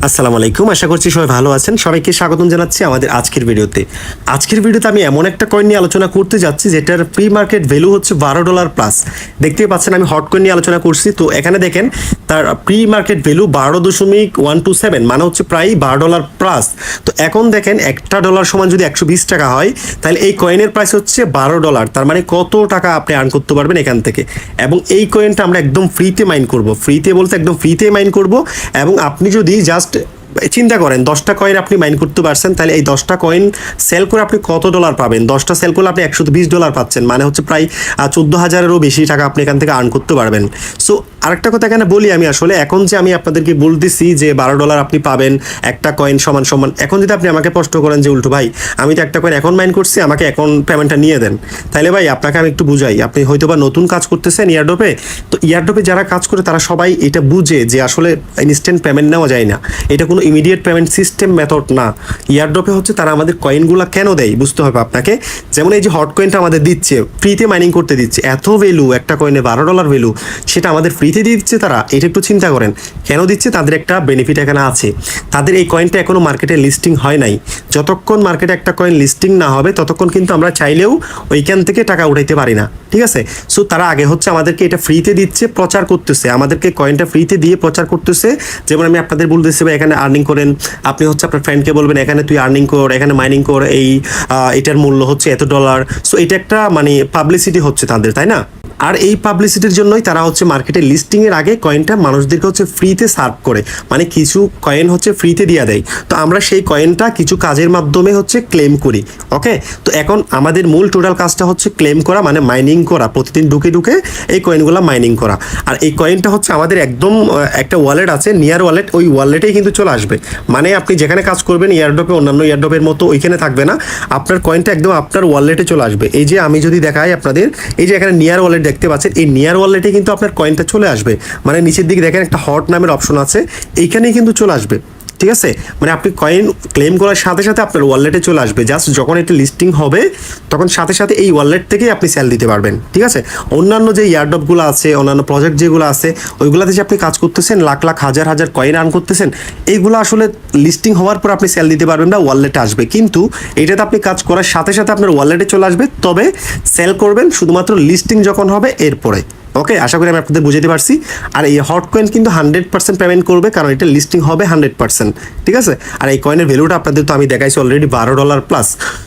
আসসালামু আলাইকুম, আশা করছি সবাই ভালো আছেন। সবাইকে স্বাগতম জানাচ্ছি আমাদের আজকের ভিডিওতে। আমি এমন একটা কয়েন নিয়ে আলোচনা করতে যাচ্ছি যেটার প্রি মার্কেট ভ্যালু হচ্ছে $12 প্লাস। দেখতেই পাচ্ছেন আমি হট কয়েন নিয়ে আলোচনা করছি। তো এখানে দেখেন তার প্রি মার্কেট ভ্যালু 12.127, মানে হচ্ছে প্রায় $12 প্লাস। তো এখন দেখেন একটা ডলার সমান যদি 120 টাকা হয়, তাহলে এই কয়েনের প্রাইস হচ্ছে $12। তার মানে কত টাকা আপনি আর্ন করতে পারবেন এখান থেকে। এবং এই কয়েনটা আমরা একদম ফ্রিতে মাইন করব, ফ্রিতে বলতে একদম ফ্রিতে মাইন করব। এবং আপনি যদি জাস্ট চিন্তা করেন 10টা কয়েন আপনি মাইন করতে পারছেন, তাহলে এই 10টা কয়েন সেল করে আপনি কত ডলার পাবেন? 10টা সেল করলে আপনি $120 পাচ্ছেন, মানে হচ্ছে প্রায় 14,000-এরও বেশি টাকা আপনি এখান থেকে আর্ন করতে পারবেন। সো আরেকটা কথা এখানে বলি, আমি আসলে এখন যে আমি আপনাদেরকে বলতেছি যে $12 আপনি পাবেন একটা কয়েন সমান সমান, এখন যদি আপনি আমাকে প্রশ্ন করেন যে উল্টো ভাই আমি তো একটা কয়েন এখন মাইন করছি, আমাকে এখন পেমেন্টটা নিয়ে দেন, তাহলে ভাই আপনাকে আমি একটু বুঝাই। আপনি হয়তো বা নতুন কাজ করতেছেন ইয়ারড্রপে, তো ইয়ারড্রপে যারা কাজ করে তারা সবাই এটা বুঝে যে আসলে ইনস্ট্যান্ট পেমেন্ট নেওয়া যায় না, এটা কোনো ইমিডিয়েট পেমেন্ট সিস্টেম মেথড না। ইয়ারড্রপে হচ্ছে তারা আমাদের কয়েনগুলো কেন দেয় বুঝতে হবে আপনাকে। যেমন এই যে হট কয়েনটা আমাদের দিচ্ছে, ফ্রিতে মাইনিং করতে দিচ্ছে, এত ভ্যালু একটা কয়েনে $12 ভ্যালু, সেটা আমাদের ফ্রিতে দিয়ে দিচ্ছে তারা। এটা একটু চিন্তা করেন কেন দিচ্ছে, তাদের একটা বেনিফিট এখানে আছে। তাদের এই কয়েনটা এখনো মার্কেটে লিস্টিং হয় নাই। যতক্ষণ মার্কেটে একটা কয়েন লিস্টিং না হবে ততক্ষণ কিন্তু আমরা চাইলেও ওইখান থেকে টাকা উঠাইতে পারি না, ঠিক আছে? সো তারা আগে হচ্ছে আমাদেরকে এটা ফ্রিতে দিচ্ছে, প্রচার করতেছে, আমাদেরকে কয়েনটা ফ্রিতে দিয়ে প্রচার করতেছে। যেমন আমি আপনাদের বলতেছি ভাই এখানে আর্নিং করেন, আপনি হচ্ছে আপনার ফ্রেন্ডকে বলবেন এখানে তুই আর্নিং কর, এখানে মাইনিং কর, এটার মূল্য হচ্ছে এত ডলার। সো এটা একটা মানে পাবলিসিটি হচ্ছে তাদের, তাই না? আর এই পাবলিসিটির জন্যই তারা হচ্ছে মার্কেটে লিস্টিং এর আগে কয়েনটা মানুষদেরকে হচ্ছে ফ্রিতে সার্ভ করে, মানে কিছু কয়েন হচ্ছে ফ্রিতে দিয়ে দেয়। তো আমরা সেই কয়েনটা কিছু কাজের মাধ্যমে হচ্ছে ক্লেম করি। ওকে, তো এখন আমাদের মূল টোটাল কাজটা হচ্ছে ক্লেম করা, মানে মাইনিং করা, প্রতিদিন ঢুকে ঢুকে এই কয়েনগুলো মাইনিং করা। আর এই কয়েনটা হচ্ছে আমাদের একদম একটা ওয়ালেট আছে, নিয়ার ওয়ালেট, ওই ওয়ালেটেই কিন্তু চলে আসবে। মানে আপনি যেখানে কাজ করবেন ইয়ারড্রপে, অন্যান্য ইয়ারড্রপের মতো ওইখানে থাকবে না, আপনার কয়েনটা একদম আপনার ওয়ালেটে চলে আসবে। এই যে আমি যদি দেখাই আপনাদের, এই যে এখানে নিয়ার ওয়ালেট দেখতে পাচ্ছেন, এই নিয়ার ওয়ালেটে কিন্তু আপনার কয়েনটা চলে আসবে। মানে নিচের দিকে দেখেন একটা হট নামের অপশন আছে, এইখানেই কিন্তু চলে আসবে, ঠিক আছে? মানে আপনি কয়েন ক্লেম করার সাথে সাথে আপনার ওয়ালেটে চলে আসবে। জাস্ট যখন এটা লিস্টিং হবে তখন সাথে সাথে এই ওয়ালেট থেকেই আপনি সেল দিতে পারবেন, ঠিক আছে? অন্যান্য যে ইয়ারড্রপগুলো আছে, অন্যান্য প্রজেক্ট যেগুলো আছে, ওইগুলোতে যে আপনি কাজ করতেছেন, লাখ লাখ হাজার হাজার কয়েন আর্ন করতেছেন, এইগুলো আসলে লিস্টিং হওয়ার পর আপনি সেল দিতে পারবেন না, ওয়ালেটে আসবে। কিন্তু এটাতে আপনি কাজ করার সাথে সাথে আপনার ওয়ালেটে চলে আসবে, তবে সেল করবেন শুধুমাত্র লিস্টিং যখন হবে এরপরে। ওকে, আশা করি আমি আপনাদের বুঝাতে পারছি। আর এই হট কয়েন কিন্তু 100% পেমেন্ট করবে, কারণ এটা লিস্টিং হবে 100%, ঠিক আছে? আর এই কয়েনের ভ্যালুটা আপনাদের তো আমি দেখাইছি অলরেডি $12 প্লাস।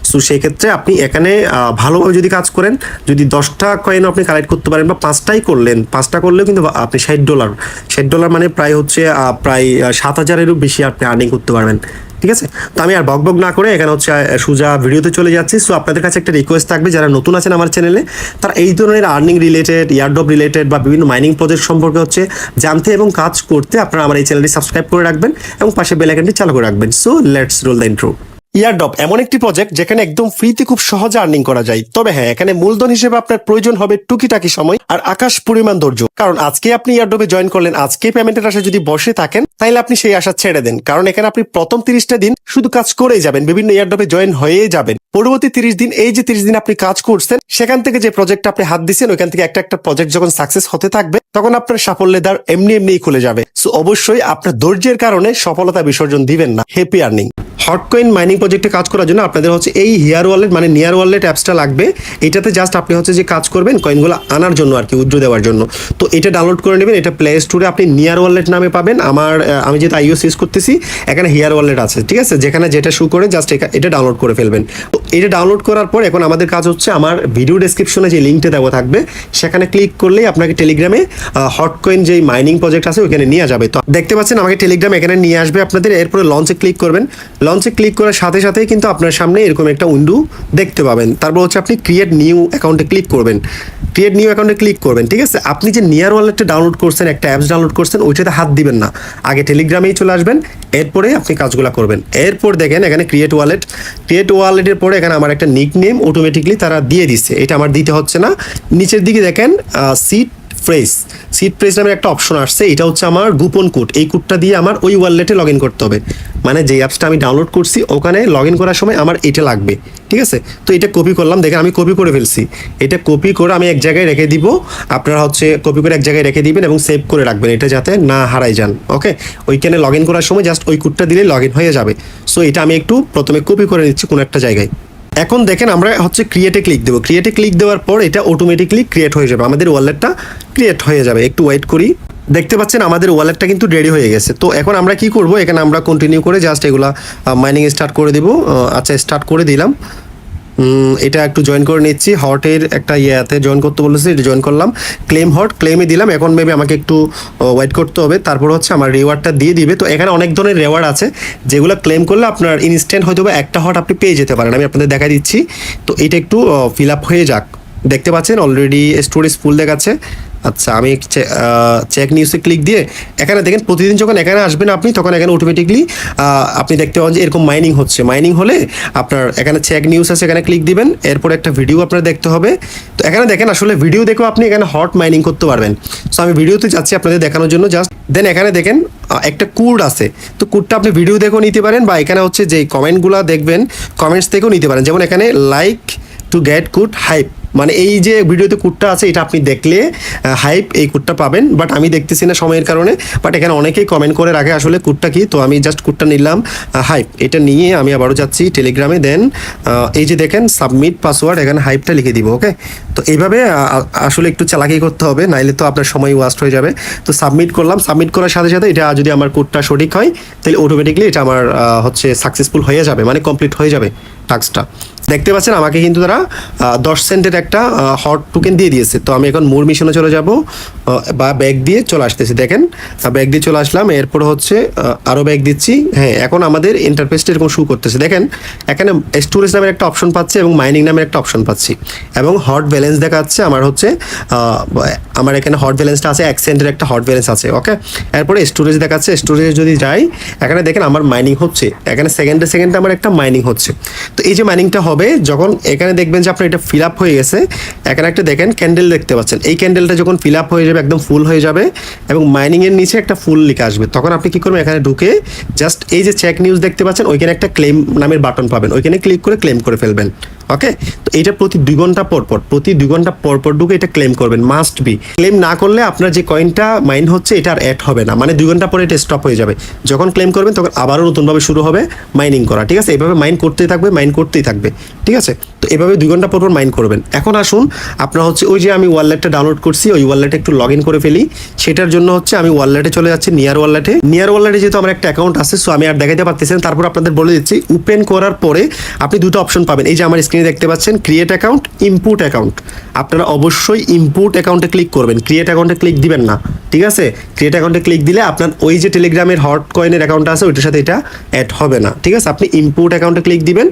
সো সেই ক্ষেত্রে আপনি এখানে ভালোভাবে যদি কাজ করেন, যদি 10টা কয়েন আপনি কালেক্ট করতে পারেন বা 5টাই করলেন, 5টা করলেও কিন্তু আপনি $60 মানে প্রায় হচ্ছে প্রায় 7,000-এরও বেশি আপনি আর্নিং করতে পারবেন, ঠিক আছে? তো আমি আর বকবক না করে এখানে হচ্ছে সোজা ভিডিওতে চলে যাচ্ছি। সো আপনাদের কাছে একটা রিকোয়েস্ট থাকবে, যারা নতুন আছেন আমার চ্যানেলে, তারা এই ধরনের আর্নিং রিলেটেড, ইয়ারড্রপ রিলেটেড বা বিভিন্ন মাইনিং প্রজেক্ট সম্পর্কে হচ্ছে জানতে এবং কাজ করতে আপনারা আমার এই চ্যানেলটি সাবস্ক্রাইব করে রাখবেন এবং পাশে বেল আইকনটি চালু করে রাখবেন। So let's role the intro. Airdrop এমন একটি প্রজেক্ট যেখানে একদম ফ্রিতে খুব সহজে আর্নিং করা যায়। তবে হ্যাঁ, এখানে মূলধন হিসেবে আপনার প্রয়োজন হবে টুকিটাকি সময় আর আকাশ পরিমাণ ধৈর্য। কারণ আজকে আপনি ইয়ারড্রপে জয়েন করলেন, আজকে পেমেন্টের আশায় যদি বসে থাকেন, তাহলে আপনি সেই আশা ছেড়ে দেন। কারণ এখানে আপনি প্রথম 30টা দিন শুধু কাজ করেই যাবেন, বিভিন্ন ইয়ারড্রপে জয়েন হয়ে যাবেন। পরবর্তী 30 দিন, এই যে 30 দিন আপনি কাজ করছেন, সেখান থেকে যে প্রজেক্ট আপনি হাত দিচ্ছেন, ওইখান থেকে একটা একটা প্রজেক্ট যখন সাকসেস হতে থাকবে, তখন আপনার সাফল্যের দ্বার এমনি এমনিই খুলে যাবে। সো অবশ্যই আপনার ধৈর্যের কারণে সফলতা বিসর্জন দিবেন না। Happy earning. হটকয়েন মাইনিং প্রজেক্টে কাজ করার জন্য আপনাদের হচ্ছে এই হিয়ার ওয়ালেট মানে নিয়ার ওয়ালেট অ্যাপসটা লাগবে। এটাতে জাস্ট আপনি হচ্ছে যে কাজ করবেন কয়েনগুলো আনার জন্য আর কি, উইথড্র দেওয়ার জন্য। তো এটা ডাউনলোড করে নেবেন, এটা প্লে স্টোরে আপনি নিয়ার ওয়ালেট নামে পাবেন। আমি যেহেতু iOS ইউজ করতেছি, এখানে হিয়ার ওয়ালেট আছে, ঠিক আছে? যেখানে যেটা শু করে জাস্ট এটা ডাউনলোড করে ফেলবেন। তো এটা ডাউনলোড করার পর এখন আমাদের কাজ হচ্ছে, আমার ভিডিও ডেসক্রিপশনে যে লিঙ্কটা দেওয়া থাকবে সেখানে ক্লিক করলেই আপনাকে টেলিগ্রামে হটকয়েন যে মাইনিং প্রজেক্ট আছে ওইখানে নিয়ে যাবে। তো দেখতে পাচ্ছেন আমাকে টেলিগ্রাম এখানে নিয়ে আসবে আপনাদের। এরপরে লঞ্চে ক্লিক করবেন। লঞ্চে ক্লিক করার সাথে সাথেই কিন্তু আপনার সামনে এরকম একটা উইন্ডো দেখতে পাবেন। তারপর হচ্ছে আপনি ক্রিয়েট নিউ অ্যাকাউন্টে ক্লিক করবেন, ঠিক আছে? আপনি যে নিয়ার ওয়ালেটটা ডাউনলোড করছেন, একটা অ্যাপস ডাউনলোড করছেন, ওইটাতে হাত দিবেন না, আগে টেলিগ্রামেই চলে আসবেন, এরপরে আপনি কাজগুলো করবেন। এরপর দেখেন এখানে ক্রিয়েট ওয়ালেটের পরে এখানে আমার একটা নিক নেম অটোমেটিকলি তারা দিয়ে দিচ্ছে, এটা আমার দিতে হচ্ছে না। নিচের দিকে দেখেন সিট ফ্রেশ নামের একটা অপশন আসছে, এটা হচ্ছে আমার গোপন কোড। এই কোডটা দিয়ে আমার ওই ওয়ালেটে লগ ইন করতে হবে, মানে যে অ্যাপসটা আমি ডাউনলোড করছি ওখানে লগ ইন করার সময় আমার এটা লাগবে, ঠিক আছে। তো এটা কপি করলাম, দেখেন আমি কপি করে ফেলছি। এটা কপি করে আমি এক জায়গায় রেখে দিব, আপনারা হচ্ছে কপি করে এক জায়গায় রেখে দিবেন এবং সেভ করে রাখবেন, এটা যাতে না হারাই যান। ওকে, ওইখানে লগ ইন করার সময় জাস্ট ওই কোডটা দিলে লগ ইন হয়ে যাবে। সো এটা আমি একটু প্রথমে কপি করে নিচ্ছি কোনো একটা জায়গায়। এখন দেখেন আমরা হচ্ছে ক্রিয়েটে ক্লিক দেবো। ক্রিয়েটে ক্লিক দেওয়ার পর এটা অটোমেটিকলি ক্রিয়েট হয়ে যাবে, আমাদের ওয়ালেটটা ক্রিয়েট হয়ে যাবে। একটু ওয়েট করি। দেখতে পাচ্ছেন আমাদের ওয়ালেটটা কিন্তু রেডি হয়ে গেছে। তো এখন আমরা কি করব, এখানে আমরা কন্টিনিউ করে জাস্ট এগুলা মাইনিং স্টার্ট করে দেবো। আচ্ছা, স্টার্ট করে দিলাম। এটা একটু জয়েন করে নিচ্ছি, হটের একটা ইয়েতে জয়েন করতে বলেছে, এটা জয়েন করলাম। ক্লেমে দিলাম। এখন মেবি আমাকে একটু ওয়েট করতে হবে, তারপর হচ্ছে আমার রিওয়ার্ডটা দিয়ে দিবে। তো এখানে অনেক ধরনের রিওয়ার্ড আছে যেগুলো ক্লেম করলে আপনার ইনস্ট্যান্ট হয়তো বা একটা হট আপনি পেয়ে যেতে পারেন। আমি আপনাদের দেখা দিচ্ছি। তো এটা একটু ফিল আপ হয়ে যাক। দেখতে পাচ্ছেন অলরেডি স্টোরেজ ফুল দেখাচ্ছে। আচ্ছা, আমি চেক নিউজে ক্লিক দিয়ে এখানে দেখেন প্রতিদিন যখন এখানে আসবেন আপনি, তখন এখানে অটোমেটিকলি আপনি দেখতে পাবেন যে এরকম মাইনিং হচ্ছে। মাইনিং হলে আপনার এখানে চেক নিউজ আছে, এখানে ক্লিক দিবেন। এরপর একটা ভিডিও আপনার দেখতে হবে। তো এখানে দেখেন আসলে ভিডিও দেখেও আপনি এখানে হট মাইনিং করতে পারবেন। সো আমি ভিডিওতে যাচ্ছি আপনাদের দেখানোর জন্য জাস্ট। দেন এখানে দেখেন একটা কোড আছে। তো কোডটা আপনি ভিডিও দেখেও নিতে পারেন, বা এখানে হচ্ছে যে কমেন্টগুলো দেখবেন কমেন্টস থেকেও নিতে পারেন। যেমন এখানে like to get code hype, মানে এই যে ভিডিওতে কোডটা আছে এটা আপনি দেখলে হাইপ এই কোডটা পাবেন। বাট আমি দেখতেছি না সময়ের কারণে, বাট এখানে অনেকেই কমেন্ট করে রাখে আসলে কোডটা কি। তো আমি জাস্ট কোডটা নিলাম হাইপ। এটা নিয়ে আমি আবারও যাচ্ছি টেলিগ্রামে। দেন এই যে দেখেন সাবমিট পাসওয়ার্ড, এখানে হাইপটা লিখে দিব। ওকে, তো এইভাবে আসলে একটু চালাকি করতে হবে, নাইলে তো আপনার সময় ওয়াস্ট হয়ে যাবে। তো সাবমিট করলাম। সাবমিট করার সাথে সাথে এটা যদি আমার কোডটা সঠিক হয় তাহলে অটোমেটিকলি এটা আমার হচ্ছে সাকসেসফুল হয়ে যাবে, মানে কমপ্লিট হয়ে যাবে টাস্কটা। দেখতে পাচ্ছেন আমাকে কিন্তু তারা 10 সেন্টের একটা হট টোকেন দিয়ে দিয়েছে। তো আমি এখন মোর মিশনে চলে যাব, বা ব্যাগ দিয়ে চলে আসতেছি। দেখেন ব্যাগ দিয়ে চলে আসলাম। এরপর হচ্ছে আরও ব্যাগ দিচ্ছি। হ্যাঁ, এখন আমাদের ইন্টারফেসটা এরকম শু করতেছে। দেখেন এখানে স্টোরেজ নামের একটা অপশন পাচ্ছি এবং মাইনিং নামের একটা অপশন পাচ্ছি, এবং হট ব্যালেন্স দেখাচ্ছে আমার হচ্ছে আমার এখানে হট ব্যালেন্সটা আছে, 1 সেন্টের একটা হট ব্যালেন্স আছে। ওকে, এরপরে স্টোরেজ দেখাচ্ছে। স্টোরেজে যদি যাই এখানে দেখেন আমার মাইনিং হচ্ছে, এখানে সেকেন্ডে আমার একটা মাইনিং হচ্ছে। তো এই যে মাইনিংটা হবে যখন এখানে দেখবেন যে আপনার এটা ফিল আপ হয়ে গেছে, এখানে একটা দেখেন ক্যান্ডেল দেখতে পাচ্ছেন। এই ক্যান্ডেলটা যখন ফিল আপ হয়ে যাবে, একদম ফুল হয়ে যাবে এবং মাইনিংয়ের নিচে একটা ফুল লিখে আসবে, তখন আপনি কী করবেন, এখানে ঢুকে জাস্ট এই যে চেক নিউজ দেখতে পাচ্ছেন ওইখানে একটা ক্লেম নামের বাটন পাবেন, ওইখানে ক্লিক করে ক্লেম করে ফেলবেন। ওকে, তো এটা প্রতি 2 ঘন্টা পর পর ঢুকে এটা ক্লেম করবেন, মাস্ট বি। ক্লেম না করলে আপনার যে কয়েনটা মাইন হচ্ছে এটা আর অ্যাড হবে না, মানে 2 ঘন্টা পরে এটা স্টপ হয়ে যাবে। যখন ক্লেম করবেন তখন আবারও নতুনভাবে শুরু হবে মাইনিং করা, ঠিক আছে। এইভাবে মাইন করতেই থাকবে, ঠিক আছে। তো এভাবে 2 ঘন্টা পর মাইন করবেন। এখন আসুন আপনার হচ্ছে ওই যে আমি ওয়ালেটটা ডাউনলোড করছি, ওই ওয়ালেটে একটু লগ ইন করে ফেলি। সেটার জন্য হচ্ছে আমি ওয়ালেটে চলে যাচ্ছি, নিয়ার ওয়ালেটে যেহেতু আমার একটা অ্যাকাউন্ট আছে, সো আমি আর দেখাইতে পারতেছি না। তারপর আপনাদের বলে দিচ্ছি, ওপেন করার পরে আপনি 2টা অপশন পাবেন। এই যে আমার স্ক্রিনে দেখতে পাচ্ছেন ক্রিয়েট অ্যাকাউন্ট, ইনপুট অ্যাকাউন্ট। আপনারা অবশ্যই ইনপুট অ্যাকাউন্টে ক্লিক করবেন, ক্রিয়েট অ্যাকাউন্টে ক্লিক দিবেন না, ঠিক আছে। ক্রিয়েট অ্যাকাউন্টে ক্লিক দিলে আপনার ওই যে টেলিগ্রামের হট কয়েনের অ্যাকাউন্টটা আছে ওইটার সাথে এটা অ্যাড হবে না, ঠিক আছে। আপনি ইনপুট অ্যাকাউন্টে ক্লিক দিবেন।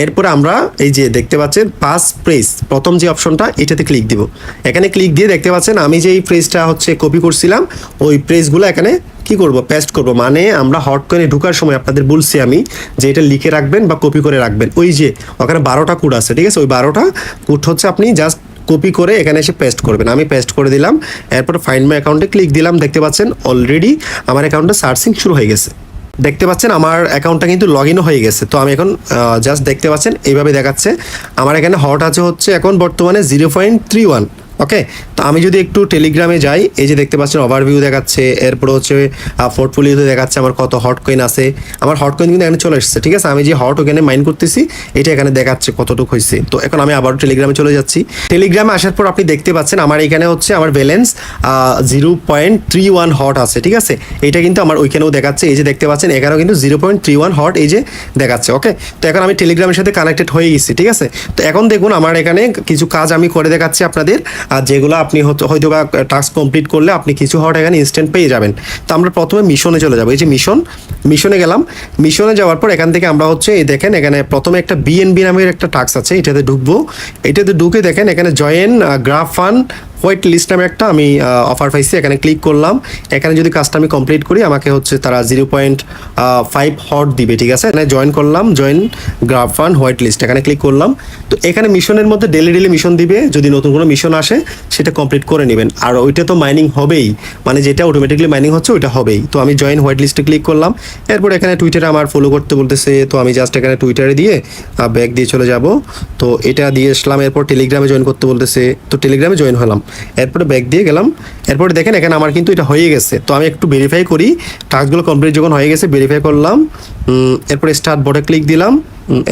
এরপরে আমরা এই যে দেখতে পাচ্ছেন পাস প্রেস, প্রথম যে অপশনটা এটাতে ক্লিক দিব। এখানে ক্লিক দিয়ে দেখতে পাচ্ছেন আমি যে এই প্রেসটা হচ্ছে কপি করছিলাম ওই প্রেসগুলো এখানে কি করব, পেস্ট করব। মানে আমরা হট কয়েনে ঢোকার সময় আপনাদের বলছি আমি যে এটা লিখে রাখবেন বা কপি করে রাখবেন। ওই যে ওখানে 12টা কোড আছে, ঠিক আছে। ওই 12টা কোড হচ্ছে আপনি জাস্ট কপি করে এখানে এসে পেস্ট করবেন। আমি পেস্ট করে দিলাম। এরপর ফাইন্ড মাই অ্যাকাউন্টে ক্লিক দিলাম। দেখতে পাচ্ছেন অলরেডি আমার অ্যাকাউন্টে সার্চিং শুরু হয়ে গেছে। দেখতে পাচ্ছেন আমার অ্যাকাউন্টটা কিন্তু লগ ইনও হয়ে গেছে। তো আমি এখন জাস্ট দেখতে পাচ্ছেন এইভাবে দেখাচ্ছে আমার এখানে হট আছে হচ্ছে এখন বর্তমানে 0.31। ওকে, তো আমি যদি একটু টেলিগ্রামে যাই, এই যে দেখতে পাচ্ছেন ওভারভিউ দেখাচ্ছে, এরপর হচ্ছে পোর্টফোলিওতে দেখাচ্ছে আমার কত হট কয়েন আছে। আমার হট কয়েন কিন্তু এখানে চলে এসেছে, ঠিক আছে। আমি যে হট ওখানে মাইন করতেছি এটা এখানে দেখাচ্ছে কতটুকু হয়েছে। তো এখন আমি আবার টেলিগ্রামে চলে যাচ্ছি। টেলিগ্রামে আসার পর আপনি দেখতে পাচ্ছেন আমার এখানে হচ্ছে আমার ব্যালেন্স 0.31 হট আছে, ঠিক আছে। এটা কিন্তু আমার ওইখানেও দেখাচ্ছে, এই যে দেখতে পাচ্ছেন এখানেও কিন্তু 0.31 হট এই যে দেখাচ্ছে। ওকে, তো এখন আমি টেলিগ্রামের সাথে কানেক্টেড হয়ে গেছি, ঠিক আছে। তো এখন দেখুন আমার এখানে কিছু কাজ আমি করে দেখাচ্ছি আপনাদের, আর যেগুলো আপনি হয়তো বা টাস্ক কমপ্লিট করলে আপনি কিছু হওয়ার এখানে ইনস্ট্যান্ট পেয়ে যাবেন। তো আমরা প্রথমে মিশনে চলে যাবো। এই যে মিশনে গেলাম। মিশনে যাওয়ার পর এখান থেকে আমরা হচ্ছে এই দেখেন এখানে প্রথমে একটা BNB নামের একটা টাস্ক আছে, এটাতে ঢুকবো। এটাতে ঢুকে দেখেন এখানে join graph fun whitelist নামে একটা আমি অফার পাইছি, এখানে ক্লিক করলাম। এখানে যদি কাজটা আমি কমপ্লিট করি আমাকে হচ্ছে তারা 0.5 হট দিবে, ঠিক আছে। এখানে জয়েন করলাম, join graph fund whitelist, এখানে ক্লিক করলাম। তো এখানে মিশনের মধ্যে ডেলি মিশন দিবে, যদি নতুন কোনো মিশন আসে সেটা কমপ্লিট করে নেবেন। আর ওইটা তো মাইনিং হবেই, মানে যেটা অটোমেটিকলি মাইনিং হচ্ছে ওইটা হবেই। তো আমি জয়েন হোয়াইট লিস্টে ক্লিক করলাম। এরপর এখানে টুইটারে আমার ফলো করতে বলতেছে, তো আমি জাস্ট এখানে টুইটারে দিয়ে ব্যাক দিয়ে চলে যাব। তো এটা দিয়ে আসলাম। এরপর টেলিগ্রামে জয়েন করতে বলতেছে, তো টেলিগ্রামে জয়েন হলাম। এরপরে ব্যাক দিয়ে গেলাম। এরপরে দেখেন এখানে আমার কিন্তু এটা হয়ে গেছে। তো আমি একটু ভেরিফাই করি, টাস্কগুলো কমপ্লিট যখন হয়ে গেছে ভেরিফাই করলাম। এরপরে স্টার্ট বটে ক্লিক দিলাম।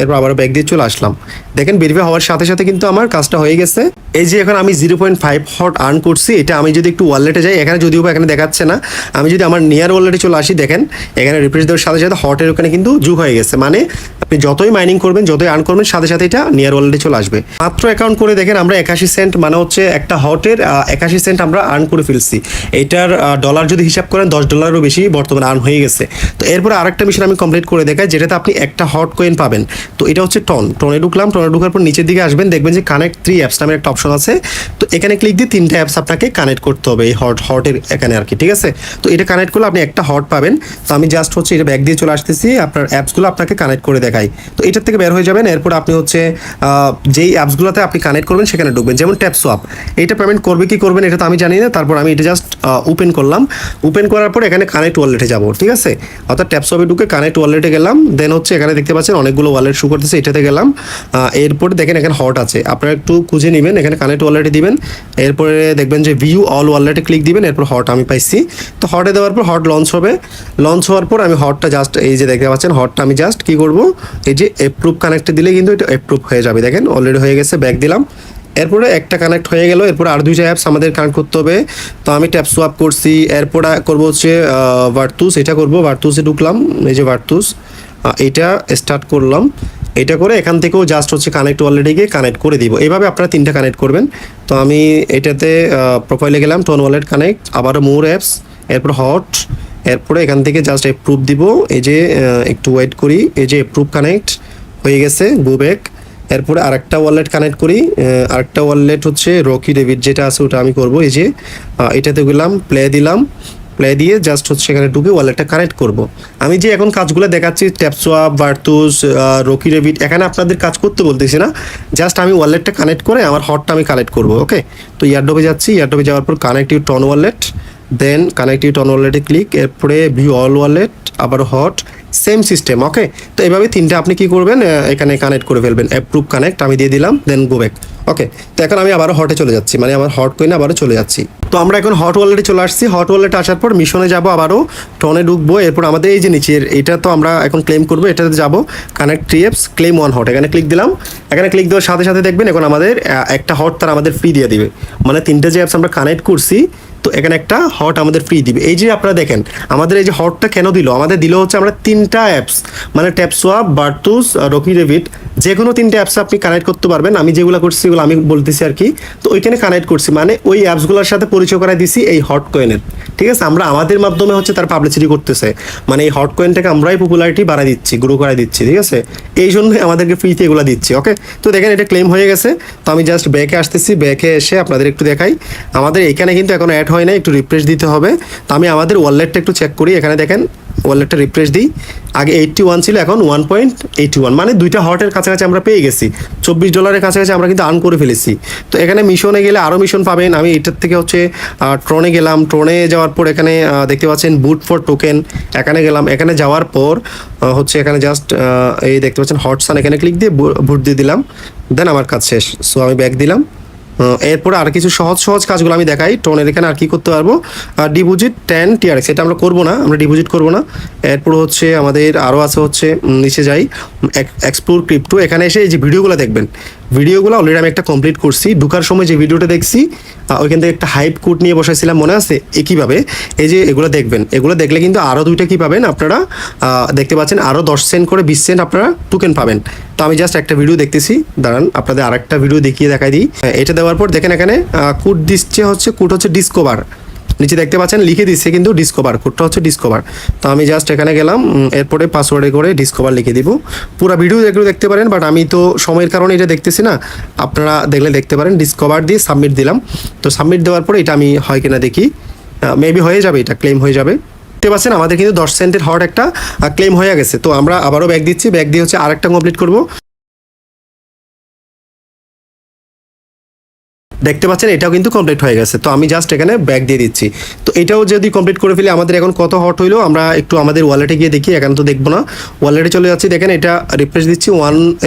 এরপর আবার ব্যাক দিয়ে চলে আসলাম। দেখেন ভেরিফাই হওয়ার সাথে সাথে কিন্তু আমার কাজটা হয়ে গেছে। এই যে এখন আমি 0.5 হট আর্ন করছি, এটা আমি যদি একটু ওয়ালেটে যাই, এখানে যদিও বা এখানে দেখাচ্ছে না, আমি যদি আমার নিয়ার ওয়ালেটে চলে আসি, দেখেন এখানে রিফ্রেশ দেওয়ার সাথে সাথে হটের ওখানে কিন্তু যোগ হয়ে গেছে। মানে আপনি যতই মাইনিং করবেন, যতই আর্ন করবেন, সাথে সাথে এটা নিয়ার ওয়ালেটে চলে আসবে। মাত্র অ্যাকাউন্ট করে দেখেন আমরা 81 সেন্ট, মানে হচ্ছে একটা হটের 81 সেন্ট আমরা আর্ন করে ফেলছি। এটার ডলার যদি হিসাব করেন $10 বেশি বর্তমানে আর্ন হয়ে গেছে। তো এরপরে আরেকটা মিশন আমি কমপ্লিট করে দেখাই, যেটাতে আপনি একটা হট কয়েন পাবেন। তো এটা হচ্ছে টনে ঢুকলাম। টনে ঢুকার পর নিচের দিকে আসবেন, দেখবেন যে কানেক্ট 3 অ্যাপস নামের একটা অপশন আছে। তো এখানে ক্লিক দিয়ে 3টা অ্যাপস আপনাকে কানেক্ট করতে হবে এই হটের এখানে আর কি, ঠিক আছে। তো এটা কানেক্ট করলে আপনি একটা হট পাবেন। তো আমি জাস্ট হচ্ছে এটা ব্যাক দিয়ে চলে আসতেছি, আপনার অ্যাপসগুলো আপনাকে কানেক্ট করে দেখাই। তো এটার থেকে বের হয়ে যাবেন। এরপর আপনি হচ্ছে যেই অ্যাপসগুলোতে আপনি কানেক্ট করবেন সেখানে ঢুকবেন, যেমন ট্যাপসোয়াপ। এটা পেমেন্ট করবে কি করবেন এটা তো আমি জানি না। তারপর আমি এটা জাস্ট ওপেন করলাম। ওপেন করার পর এখানে কানেক্ট ওয়ালেটে যাব, ঠিক আছে। অর্থাৎ ট্যাপসোয়াপে ঢুকে কানেক্ট ওয়ালেটে গেলাম। দেন হচ্ছে এখানে দেখতে পাচ্ছেন অনেকগুলো ওয়ালেট শো করতেছে, এটাতে গেলাম। এরপরে দেখেন এখানে হট আছে, আপনারা একটু খুঁজে নেবেন, এখানে কানেক্ট ওয়ালেটে দিবেন। এরপরে দেখবেন যে ভিউ অল ওয়ালেটে ক্লিক দিবেন। এরপর হট আমি পাইছি। তো হটে দেওয়ার পর হট লঞ্চ হবে। লঞ্চ হওয়ার পর আমি হটটা জাস্ট এই যে দেখতে পাচ্ছেন, হটটা আমি জাস্ট কি করব, এই যে অ্যাপ্রুভ কানেক্টে দিলে কিন্তু এটা অ্যাপ্রুভ হয়ে যাবে। দেখেন অলরেডি হয়ে গেছে, ব্যাক দিলাম। এরপরে একটা কানেক্ট হয়ে গেল। এরপর আর 2টা অ্যাপস আমাদের কানেক্ট করতে হবে। তো আমি ট্যাপ সোয়াপ করছি। এরপর করবো হচ্ছে ভার্তুস, এটা করবো। ভার্তুসে ঢুকলাম, এই যে ভার্তুস, এটা স্টার্ট করলাম। এটা করে এখান থেকেও জাস্ট হচ্ছে কানেক্ট ওয়ালেটে গিয়ে কানেক্ট করে দিব। এভাবে আপনারা 3টা কানেক্ট করবেন। তো আমি এটাতে প্রোফাইলে গেলাম, টোন ওয়ালেট কানেক্ট, আবারও মোর অ্যাপস, এরপর হট। এরপরে এখান থেকে জাস্ট অ্যাপ্রুভ দিব। এই যে একটু ওয়েট করি, এই যে অ্যাপ্রুভ কানেক্ট হয়ে গেছে, গো ব্যাক। এরপরে আরেকটা ওয়ালেট কানেক্ট করি। আরেকটা ওয়ালেট হচ্ছে রকি ডেবিট যেটা আছে ওটা আমি করব। এই যে এটাতে গেলাম, প্লে দিলাম। প্লে দিয়ে জাস্ট হচ্ছে এখানে ঢুকে ওয়ালেটটা কানেক্ট করব। আমি যে এখন কাজগুলো দেখাচ্ছি, ট্যাপসোয়াপ, ভার্তুস, রকি ডেবিট, এখানে আপনাদের কাজ করতে বলতেছি না, জাস্ট আমি ওয়ালেটটা কানেক্ট করে আমার হটটা আমি কালেক্ট করব। ওকে, তো ইয়ারড্রপে যাচ্ছি। ইয়ারড্রপে যাওয়ার পর connect you TON wallet, then connect you TON ওয়ালেটে ক্লিক। এরপরে ভিউ অল ওয়ালেট, আবার হট, সেম সিস্টেম। ওকে, তো এভাবে 3টা আপনি কি করবেন, এখানে কানেক্ট করে ফেলবেন। অ্যাপ্রুভ কানেক্ট আমি দিয়ে দিলাম, দেন গো ব্যাক। ওকে, তো এখন আমি আবারও হটে চলে যাচ্ছি, মানে আমার হট কইনে আবারও চলে যাচ্ছি। তো আমরা এখন হট ওয়ালেটে চলে আসছি। হট ওয়ালেটে আসার পর মিশনে যাব, আবারও টনে ঢুকবো। এরপর আমাদের এই যে নিচের এটা তো আমরা এখন ক্লেম করবো, এটাতে যাব কানেক্ট 3 অ্যাপস, ক্লেম 1 হট, এখানে ক্লিক দিলাম। এখানে ক্লিক দেওয়ার সাথে সাথে দেখবেন এখন আমাদের একটা হট তারা আমাদের ফ্রি দিয়ে দিবে। মানে 3টা যে অ্যাপস আমরা কানেক্ট করছি, তো এখানে একটা হট আমাদের ফ্রি দিবে। এই যে আপনারা দেখেন আমাদের এই যে হটটা কেন দিল, আমাদের দিল হচ্ছে আমরা 3টা অ্যাপস, মানে ট্যাপসোয়াপ, ভার্তুস, রকি ডেবিট, যে কোনো 3টা অ্যাপস আপনি কানেক্ট করতে পারবেন। আমি যেগুলো করছি সেগুলো আমি বলতেছি আর কি। তো ওইখানে কানেক্ট করছি, মানে ওই অ্যাপসগুলোর সাথে পরিচয় করাই দিছি এই হট কয়েনের, ঠিক আছে। আমরা আমাদের মাধ্যমে হচ্ছে তার পাবলিসিটি করতেছে, মানে এই হট কয়েনটাকে আমরাই পপুলারিটি বাড়াই দিচ্ছি, গ্রো করাই দিচ্ছি, ঠিক আছে। এই জন্যই আমাদেরকে ফ্রিতে এগুলো দিচ্ছি। ওকে, তো দেখেন এটা ক্লেম হয়ে গেছে। তো আমি জাস্ট ব্যাকে আসতেছি, ব্যাকে এসে আপনাদের একটু দেখাই। আমাদের এখানে কিন্তু এখন অ্যাড হয় না, একটু রিফ্রেশ দিতে হবে। তো আমি আমাদের ওয়ালেটটা একটু চেক করি। এখানে দেখেন ওয়ালেটটা রিফ্রেশ দিই, আগে 81 ছিল, এখন 1.81, মানে 2টা হটের কাছাকাছি আমরা পেয়ে গেছি। $24 কাছাকাছি আমরা কিন্তু আর্ন করে ফেলেছি। তো এখানে মিশনে গেলে আরও মিশন পাবেন। আমি এটার থেকে হচ্ছে ট্রনে গেলাম। ট্রনে যাওয়ার পর এখানে দেখতে পাচ্ছেন বুট ফর টোকেন, এখানে গেলাম। এখানে যাওয়ার পর হচ্ছে এখানে জাস্ট এই দেখতে পাচ্ছেন হটসান, এখানে ক্লিক দিয়ে বুট দিয়ে দিলাম, দেন আমার কাজ শেষ। সো আমি ব্যাক দিলাম। এরপরে আর কিছু সহজ সহজ কাজগুলো আমি দেখাই। টোনের এখানে আর কি করতে পারবো, ডিপোজিট 10 TRX, এটা আমরা করবো না, আমরা ডিপোজিট করবো না। এরপর হচ্ছে আমাদের আরও আছে হচ্ছে নিচে যাই, এক্সপ্লোর ক্রিপ্টো, এখানে এসে এই যে ভিডিওগুলো দেখবেন, ভিডিওগুলো অলরেডি আমি একটা কমপ্লিট করছি। ঢুকার সময় যে ভিডিওটা দেখছি ওইখান থেকে একটা হাইপ কোড নিয়ে বসাইছিলাম, মনে আছে। একইভাবে এই যে এগুলো দেখবেন, এগুলো দেখলে কিন্তু আরও 2টা কি পাবেন আপনারা, দেখতে পাচ্ছেন আরও 10 সেন্ট করে 20 সেন্ট আপনারা টোকেন পাবেন। তো আমি জাস্ট একটা ভিডিও দেখতেছি, দাঁড়ান আপনাদের আরেকটা ভিডিও দেখিয়ে দেখাই দিই। এটা দেওয়ার পর দেখেন এখানে কোড দিচ্ছে হচ্ছে, কোড হচ্ছে ডিসকভার। নিচে দেখতে পাচ্ছেন লিখে দিচ্ছে কিন্তু ডিসকভার, কোডটা হচ্ছে ডিসকভার। তো আমি জাস্ট এখানে গেলাম, এরপরে পাসওয়ার্ডে করে ডিসকভার লিখে দিব। পুরো ভিডিও এগুলো দেখতে পারেন, বাট আমি তো সময়ের কারণে এটা দেখতেছি না, আপনারা দেখলে দেখতে পারেন। ডিসকভার দিয়ে সাবমিট দিলাম। তো সাবমিট দেওয়ার পরে এটা আমি হয় কিনা দেখি, মেবি হয়ে যাবে, এটা ক্লেম হয়ে যাবে। দেখতে পাচ্ছেন আমাদের কিন্তু 10 সেন্টের হট একটা ক্লেম হয়ে গেছে। তো আমরা আবারও ব্যাক দিচ্ছি, ব্যাক দিয়ে হচ্ছে আরেকটা কমপ্লিট করব। দেখতে পাচ্ছেন এটাও কিন্তু কমপ্লিট হয়ে গেছে। তো আমি জাস্ট এখানে ব্যাক দিয়ে দিচ্ছি। তো এটাও যদি কমপ্লিট করে ফেলি, আমাদের এখন কত হট হইলো আমরা একটু আমাদের ওয়ালেটে গিয়ে দেখি। এখানে তো দেখবো না, ওয়ালেটে চলে যাচ্ছি। দেখেন এটা রিফ্রেশ দিচ্ছি,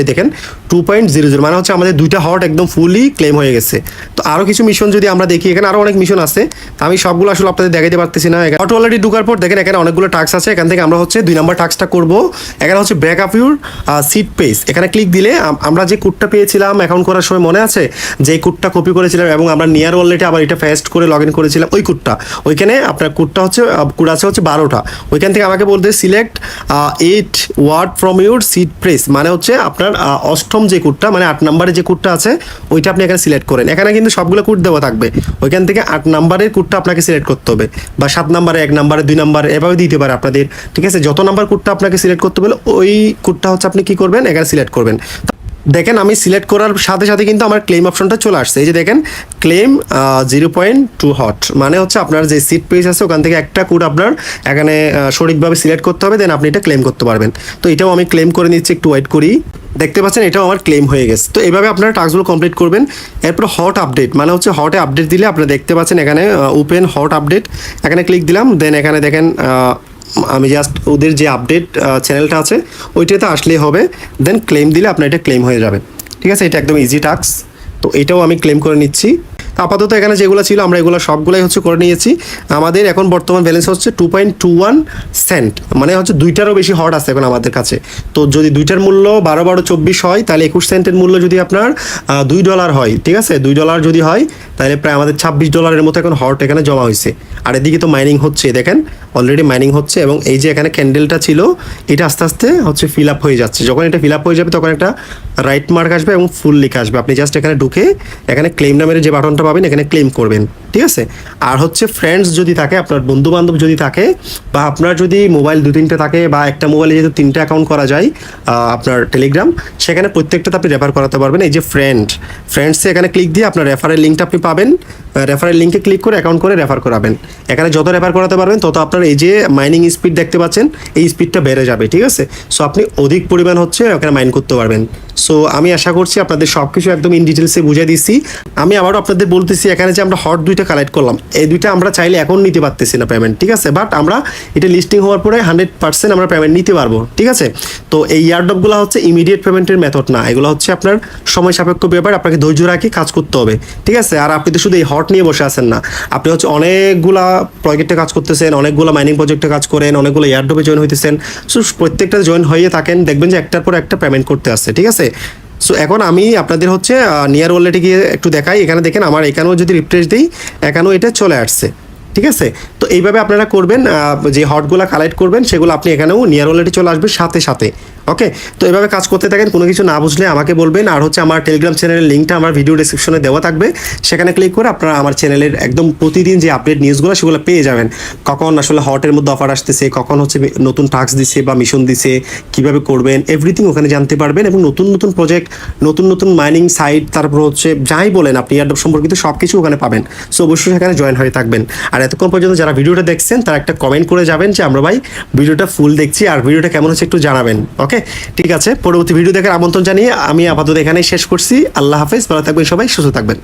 দেখেন 2.00, মানে হচ্ছে আমাদের 2টা হট একদম ফুলি ক্লেম হয়ে গেছে। তো আরও কিছু মিশন যদি আমরা দেখি, এখানে আরও অনেক মিশন আছে, আমি সবগুলো আসলে আপনাদের দেখাতে পারতেছি না। হট ওয়ালেটে ঢুকার পর দেখেন এখানে অনেকগুলো টাস্ক আছে। এখান থেকে আমরা হচ্ছে 2 নম্বর টাস্কটা করবো। এখানে হচ্ছে back up your seed page, এখানে ক্লিক দিলে আমরা যে কোডটা পেয়েছিলাম অ্যাকাউন্ট করার সময়, মনে আছে যে কোডটা কপি করেছিলাম এবং আমরা নিয়ার ওয়ালেটে আবার এটা পেস্ট করে লগ ইন করেছিলাম, ওই কোডটা ওইখানে আপনার কোডটা হচ্ছে কোড আছে হচ্ছে 12টা। ওইখান থেকে আমাকে বলতে select 8 word from your seed phrase, মানে হচ্ছে আপনার অষ্টম যে কোডটা, মানে 8 নম্বরের যে কোডটা আছে ওইটা আপনি এখানে সিলেক্ট করেন। এখানে কিন্তু সবগুলো কোড দেওয়া থাকবে, ওইখান থেকে 8 নম্বরের কোডটা আপনাকে সিলেক্ট করতে হবে, বা 7 নম্বরে, 1 নম্বরে, 2 নম্বরে, এভাবে দিতে পারে আপনাদের। ঠিক আছে, যত নাম্বার কোডটা আপনাকে সিলেক্ট করতে হবে ওই কোডটা হচ্ছে আপনি কি করবেন, এখানে সিলেক্ট করবেন। দেখেন আমি সিলেক্ট করার সাথে সাথে কিন্তু আমার ক্লেম অপশনটা চলে আসছে। এই যে দেখেন ক্লেম 0.2 হট, মানে হচ্ছে আপনার যে সিট পেজ আছে ওখান থেকে একটা কোড আপনার এখানে সঠিকভাবে সিলেক্ট করতে হবে, দেন আপনি এটা ক্লেম করতে পারবেন। তো এটাও আমি ক্লেম করে নিচ্ছি, একটু ওয়েট করি। দেখতে পাচ্ছেন এটাও আমার ক্লেম হয়ে গেছে। তো এইভাবে আপনারা টাস্কগুলো কমপ্লিট করবেন। এরপর হট আপডেট, মানে হচ্ছে হটে আপডেট দিলে আপনারা দেখতে পাচ্ছেন এখানে ওপেন হট আপডেট, এখানে ক্লিক দিলাম। দেন এখানে দেখেন আমি জাস্ট ওদের যে আপডেট চ্যানেলটা আছে ওইটাতে আসলেই হবে, দেন ক্লেম দিলে আপনার এটা ক্লেম হয়ে যাবে। ঠিক আছে, এটা একদম ইজি টাস্ক। তো এটাও আমি ক্লেম করে নিচ্ছি। আপাতত এখানে যেগুলো ছিল আমরা এগুলো সবগুলোই হচ্ছে করে নিয়েছি। আমাদের এখন বর্তমান ব্যালেন্স হচ্ছে 2.21 সেন্ট, মানে হচ্ছে 2টারও বেশি হট আছে এখন আমাদের কাছে। তো যদি 2টার মূল্য 12-24 হয়, তাহলে 21 সেন্টের মূল্য যদি আপনার $2 হয়, ঠিক আছে, $2 যদি হয়, তাহলে প্রায় আমাদের $26 মতো এখন হট এখানে জমা হয়েছে। আর এদিকে তো মাইনিং হচ্ছে, দেখেন অলরেডি মাইনিং হচ্ছে, এবং এই যে এখানে ক্যান্ডেলটা ছিল এটা আস্তে আস্তে হচ্ছে ফিল আপ হয়ে যাচ্ছে। যখন এটা ফিল আপ হয়ে যাবে তখন একটা রাইট মার্ক আসবে এবং ফুল লেখা আসবে। আপনি জাস্ট এখানে ঢুকে এখানে ক্লেম নামের যে বাটনটা পাবেন এখানে ক্লেম করবেন। ঠিক আছে, আর হচ্ছে ফ্রেন্ডস যদি থাকে, আপনার বন্ধু বান্ধব যদি থাকে, বা আপনার যদি মোবাইল 2-3টে থাকে, বা একটা মোবাইলে যেহেতু 3টে অ্যাকাউন্ট করা যায় আপনার টেলিগ্রাম, সেখানে প্রত্যেকটাতে আপনি রেফার করাতে পারবেন। এই যে ফ্রেন্ডসে এখানে ক্লিক দিয়ে আপনার রেফারের লিঙ্কটা আপনি পাবেন, রেফারের লিঙ্কে ক্লিক করে অ্যাকাউন্ট করে রেফার করাবেন। এখানে যত রেফার করাতে পারবেন তত আপনার এই যে মাইনিং স্পিড দেখতে পাচ্ছেন এই স্পিডটা বেড়ে যাবে। ঠিক আছে, সো আপনি অধিক পরিমাণ হচ্ছে এখানে মাইন করতে পারবেন। সো আমি আশা করছি আপনাদের সব কিছু একদম ইন ডিটেলসে বুঝিয়ে দিচ্ছি। আমি আবারও আপনাদের বলতেছি, এখানে যে আমরা হট 2টা কালেক্ট করলাম, এই 2টা আমরা চাইলে এখন নিতে পারতেছি না পেমেন্ট। ঠিক আছে, বাট আমরা এটা লিস্টিং হওয়ার পরে 100% আমরা পেমেন্ট নিতে পারবো। ঠিক আছে, তো এই ইয়ারড্রপগুলো হচ্ছে ইমিডিয়েট পেমেন্টের মেথড না, এগুলো হচ্ছে আপনার সময় সাপেক্ষ ব্যাপার, আপনাকে ধৈর্য রাখি কাজ করতে হবে। ঠিক আছে, আর আপনি তো শুধু এই হট নিয়ে বসে আছেন না, আপনি হচ্ছে অনেকগুলা প্রজেক্টে কাজ করতেছেন, অনেকগুলো মাইনিং প্রজেক্টে কাজ করেন, অনেকগুলো ইয়ারড্রপে জয়েন হইতেছেন। সো প্রত্যেকটা জয়েন হয়ে থাকেন, দেখবেন যে একটার পর একটা পেমেন্ট করতে আসছে। ঠিক আছে, সো এখন আমি আপনাদের হচ্ছে নিয়ার ওয়ালেটে গিয়ে একটু দেখাই। এখানে দেখেন আমার এখানেও যদি রিফ্রেশ দিই, এখানেও এটা চলে আসছে। ঠিক আছে, তো এইভাবে আপনারা করবেন, যে হটগুলো কালেক্ট করবেন সেগুলো আপনি এখানেও নিয়ার ওয়ালেটে চলে আসবে সাথে সাথে। ওকে, তো এভাবে কাজ করতে থাকেন, কোনো কিছু না বুঝলে আমাকে বলবেন। আর হচ্ছে আমার টেলিগ্রাম চ্যানেলের লিঙ্কটা আমার ভিডিও ডেসক্রিপশনে দেওয়া থাকবে, সেখানে ক্লিক করে আপনারা আমার চ্যানেলের একদম প্রতিদিন যে আপডেট নিউজগুলো সেগুলো পেয়ে যাবেন। কখন আসলে হটের মধ্যে অফার আসতেছে, কখন হচ্ছে নতুন টাস্ক দিছে বা মিশন দিছে, কীভাবে করবেন এভরিথিং ওখানে জানতে পারবেন। এবং নতুন নতুন প্রজেক্ট, নতুন নতুন মাইনিং সাইট, তারপর হচ্ছে যাই বলেন আপনি এয়ারড্রপ সম্পর্কিত সব কিছু ওখানে পাবেন। সো অবশ্যই সেখানে জয়েন হয়ে থাকবেন। আর এতক্ষণ পর্যন্ত যারা ভিডিওটা দেখছেন তারা একটা কমেন্ট করে যাবেন যে আমরা ভাই ভিডিওটা ফুল দেখছি, আর ভিডিওটা কেমন হচ্ছে একটু জানাবেন। ওকে, ঠিক আছে, পরবর্তী ভিডিও দেখার আমন্ত্রণ জানিয়ে আমি আপাতত এখানেই শেষ করছি। আল্লাহ হাফেজ, ভালো থাকবেন সবাই, সুস্থ থাকবেন।